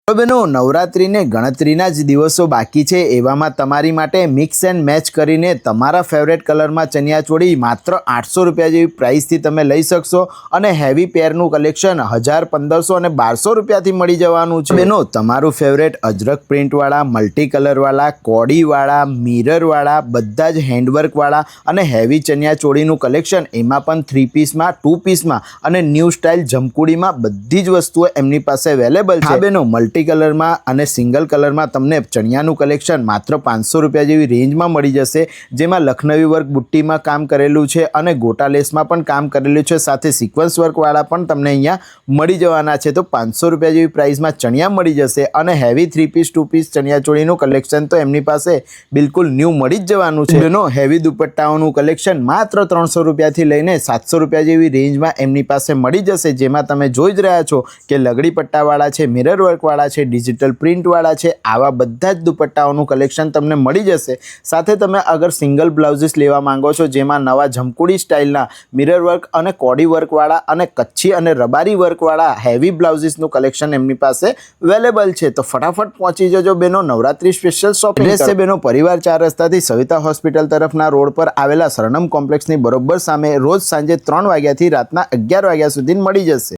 તો બહેનો નવરાત્રિને ગણતરીના જ દિવસો બાકી છે એવામાં તમારી માટે મિક્સ એન્ડ મેચ કરીને તમારા ફેવરેટ કલરમાં ચણિયાચોળી માત્ર 800 રૂપિયા જેવી પ્રાઇસથી તમે લઈ શકશો અને હેવી પેરનું કલેક્શન 1000, 1500 અને 1200 રૂપિયાથી મળી જવાનું છે। બહેનો તમારું ફેવરેટ અજરક પ્રિન્ટવાળા, મલ્ટી કલરવાળા, કોડીવાળા, મિરરવાળા, બધા જ હેન્ડવર્કવાળા અને હેવી ચણિયાચોળીનું કલેક્શન એમાં પણ 3 પીસમાં, 2 પીસમાં અને ન્યૂ સ્ટાઇલ જમકુડીમાં બધી જ વસ્તુઓ એમની પાસે અવેલેબલ છે। બહેનો મલ્ટી કલરમાં અને સિંગલ કલરમાં તમને ચણિયાનું કલેક્શન માત્ર 500 રૂપિયા જેવી રેન્જમાં મળી જશે, જેમાં લખનવી વર્ક બુટ્ટીમાં કામ કરેલું છે અને ગોટા લેસમાં પણ કામ કરેલું છે, સાથે સિક્વન્સ વર્કવાળા પણ તમને અહીંયા મળી જવાના છે। તો 500 રૂપિયા જેવી પ્રાઇસમાં ચણિયા મળી જશે અને હેવી 3 પીસ 2 પીસ ચણિયાચોળીનું કલેક્શન તો એમની પાસે બિલકુલ ન્યૂ મળી જ જવાનું છે। બેનો હેવી દુપટ્ટાઓનું કલેક્શન માત્ર 300 રૂપિયાથી લઈને 700 રૂપિયા જેવી રેન્જમાં એમની પાસે મળી જશે, જેમાં તમે જોઈ જ રહ્યા છો કે લગડી પટ્ટાવાળા છે, મિરર વર્કવાળા છે, ડિજિટલ પ્રિન્ટવાળા છે, આવા બધા જ દુપટ્ટાઓનું કલેક્શન તમને મળી જશે। સાથે તમે અગર સિંગલ બ્લાઉઝીસ લેવા માંગો છો જેમાં નવા જમકુડી સ્ટાઇલના મિરર વર્ક અને કોડી વર્કવાળા અને કચ્છી અને રબારી વર્કવાળા હેવી બ્લાઉઝીસનું કલેક્શન એમની પાસે અવેલેબલ છે, તો ફટાફટ પહોંચી જજો બેનો નવરાત્રી સ્પેશિયલ શોપિંગ છે। બેનો પરિવાર 4 રસ્તાથી સવિતા હોસ્પિટલ તરફના રોડ પર આવેલા સરનમ કોમ્પ્લેક્સની બરોબર સામે રોજ સાંજે 3 વાગ્યાથી રાતના 11 વાગ્યા સુધી મળી જશે।